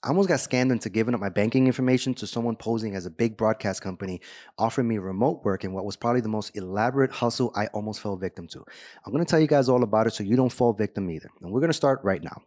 I almost got scammed into giving up my banking information to someone posing as a big broadcast company offering me remote work in what was probably the most elaborate hustle I almost fell victim to. I'm going to tell you guys all about it so you don't fall victim either. And we're going to start right now.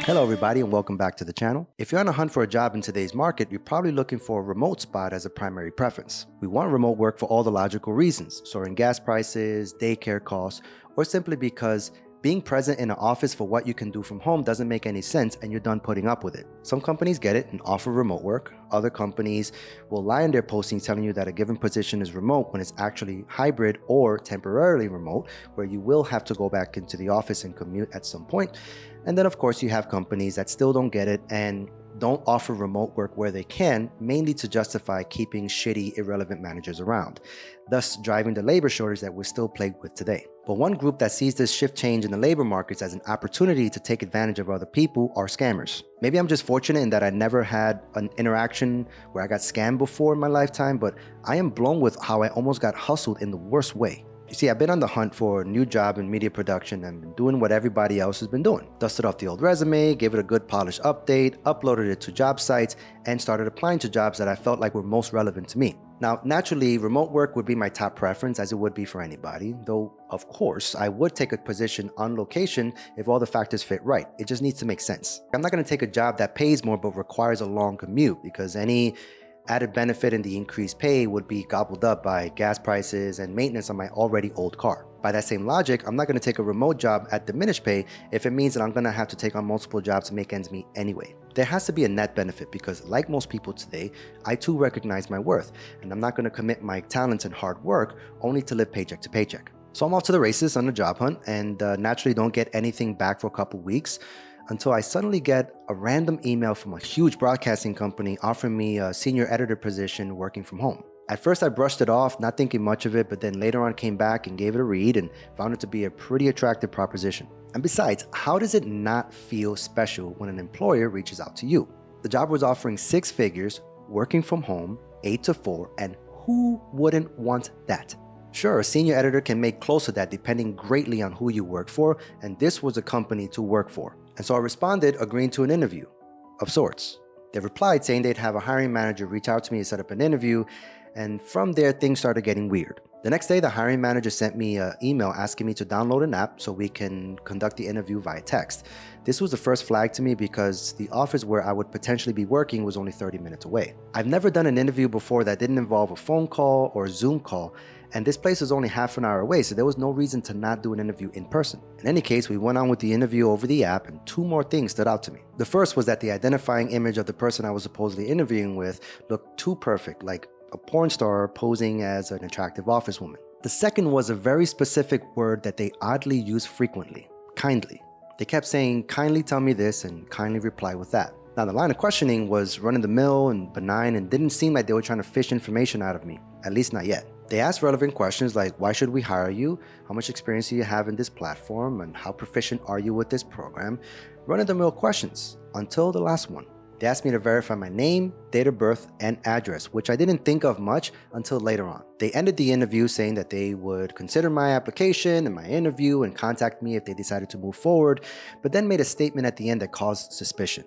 Hello everybody and welcome back to the channel. If you're on a hunt for a job in today's market, you're probably looking for a remote spot as a primary preference. We want remote work for all the logical reasons: soaring gas prices, daycare costs, or simply because being present in an office for what you can do from home doesn't make any sense and you're done putting up with it. Some companies get it and offer remote work. Other companies will lie in their postings telling you that a given position is remote when it's actually hybrid or temporarily remote, where you will have to go back into the office and commute at some point. And then of course you have companies that still don't get it and don't offer remote work where they can, mainly to justify keeping shitty, irrelevant managers around, thus driving the labor shortage that we're still plagued with today. But one group that sees this shift change in the labor markets as an opportunity to take advantage of other people are scammers. Maybe I'm just fortunate in that I never had an interaction where I got scammed before in my lifetime, but I am blown with how I almost got hustled in the worst way. You see, I've been on the hunt for a new job in media production and been doing what everybody else has been doing. Dusted off the old resume, gave it a good polished update, uploaded it to job sites, and started applying to jobs that I felt like were most relevant to me. Now, naturally, remote work would be my top preference, as it would be for anybody, though, of course, I would take a position on location if all the factors fit right. It just needs to make sense. I'm not going to take a job that pays more but requires a long commute, because any added benefit in the increased pay would be gobbled up by gas prices and maintenance on my already old car. By that same logic, I'm not going to take a remote job at diminished pay if it means that I'm going to have to take on multiple jobs to make ends meet anyway. There has to be a net benefit because, like most people today, I too recognize my worth, and I'm not going to commit my talents and hard work only to live paycheck to paycheck. So I'm off to the races on the job hunt and naturally don't get anything back for a couple weeks, until I suddenly get a random email from a huge broadcasting company offering me a senior editor position working from home. At first I brushed it off, not thinking much of it, but then later on came back and gave it a read and found it to be a pretty attractive proposition. And besides, how does it not feel special when an employer reaches out to you? The job was offering 6 figures, working from home, 8 to 4, and who wouldn't want that? Sure, a senior editor can make close to that depending greatly on who you work for, and this was a company to work for. And so I responded, agreeing to an interview of sorts. They replied saying they'd have a hiring manager reach out to me and set up an interview, and from there things started getting weird. The next day, the hiring manager sent me an email asking me to download an app so we can conduct the interview via text. This was the first flag to me because the office where I would potentially be working was only 30 minutes away. I've never done an interview before that didn't involve a phone call or a Zoom call, and this place was only half an hour away, so there was no reason to not do an interview in person. In any case, we went on with the interview over the app, and 2 more things stood out to me. The first was that the identifying image of the person I was supposedly interviewing with looked too perfect, like a porn star posing as an attractive office woman. The second was a very specific word that they oddly use frequently: kindly. They kept saying, kindly tell me this and kindly reply with that. Now the line of questioning was run-of-the-mill and benign and didn't seem like they were trying to fish information out of me, at least not yet. They asked relevant questions like, why should we hire you? How much experience do you have in this platform? And how proficient are you with this program? Run-of-the-mill questions, until the last one. They asked me to verify my name, date of birth, and address, which I didn't think of much until later on. They ended the interview saying that they would consider my application and my interview and contact me if they decided to move forward, but then made a statement at the end that caused suspicion.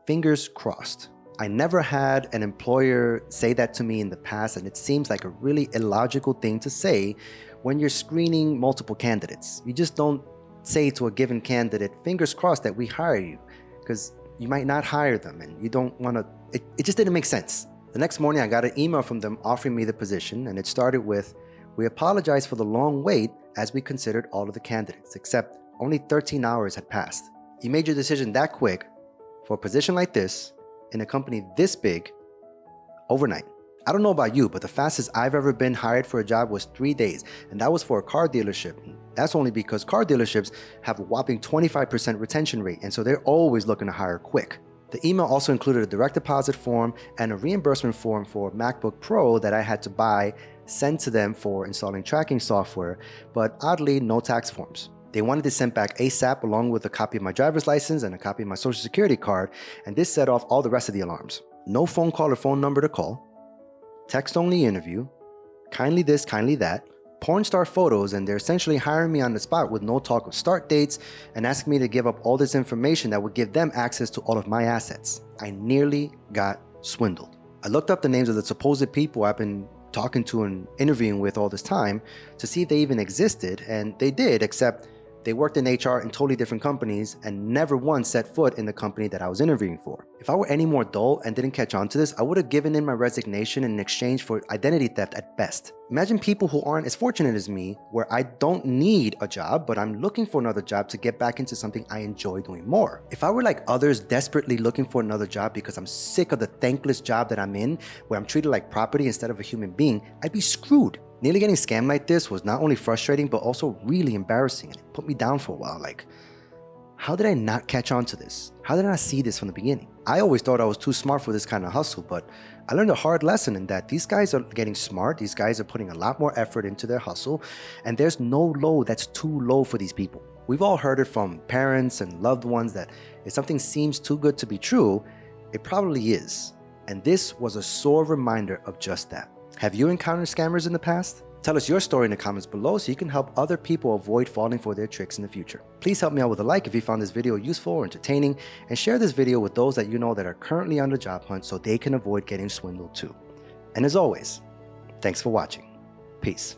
Fingers crossed. I never had an employer say that to me in the past, and it seems like a really illogical thing to say when you're screening multiple candidates. You just don't say to a given candidate, fingers crossed that we hire you, because you might not hire them and you don't want to. It just didn't make sense. The next morning I got an email from them offering me the position, and it started with, we apologize for the long wait as we considered all of the candidates, except only 13 hours had passed. You made your decision that quick for a position like this in a company this big overnight. I don't know about you, but the fastest I've ever been hired for a job was 3 days, and that was for a car dealership. That's only because car dealerships have a whopping 25% retention rate, and so they're always looking to hire quick. The email also included a direct deposit form and a reimbursement form for MacBook Pro that I had to buy, send to them for installing tracking software, but oddly, no tax forms. They wanted it sent back ASAP along with a copy of my driver's license and a copy of my social security card, and this set off all the rest of the alarms. No phone call or phone number to call, text only interview, kindly this, kindly that, porn star photos, and they're essentially hiring me on the spot with no talk of start dates and asking me to give up all this information that would give them access to all of my assets. I nearly got swindled. I looked up the names of the supposed people I've been talking to and interviewing with all this time to see if they even existed, and they did, except they worked in HR in totally different companies and never once set foot in the company that I was interviewing for. If I were any more dull and didn't catch on to this, I would have given in my resignation in exchange for identity theft at best. Imagine people who aren't as fortunate as me, where I don't need a job, but I'm looking for another job to get back into something I enjoy doing more. If I were like others, desperately looking for another job because I'm sick of the thankless job that I'm in, where I'm treated like property instead of a human being, I'd be screwed. Nearly getting scammed like this was not only frustrating, but also really embarrassing, and it put me down for a while. Like, how did I not catch on to this? How did I not see this from the beginning? I always thought I was too smart for this kind of hustle, but I learned a hard lesson in that these guys are getting smart, these guys are putting a lot more effort into their hustle, and there's no low that's too low for these people. We've all heard it from parents and loved ones that if something seems too good to be true, it probably is. And this was a sore reminder of just that. Have you encountered scammers in the past? Tell us your story in the comments below so you can help other people avoid falling for their tricks in the future. Please help me out with a like if you found this video useful or entertaining, and share this video with those that you know that are currently on the job hunt so they can avoid getting swindled too. And as always, thanks for watching. Peace.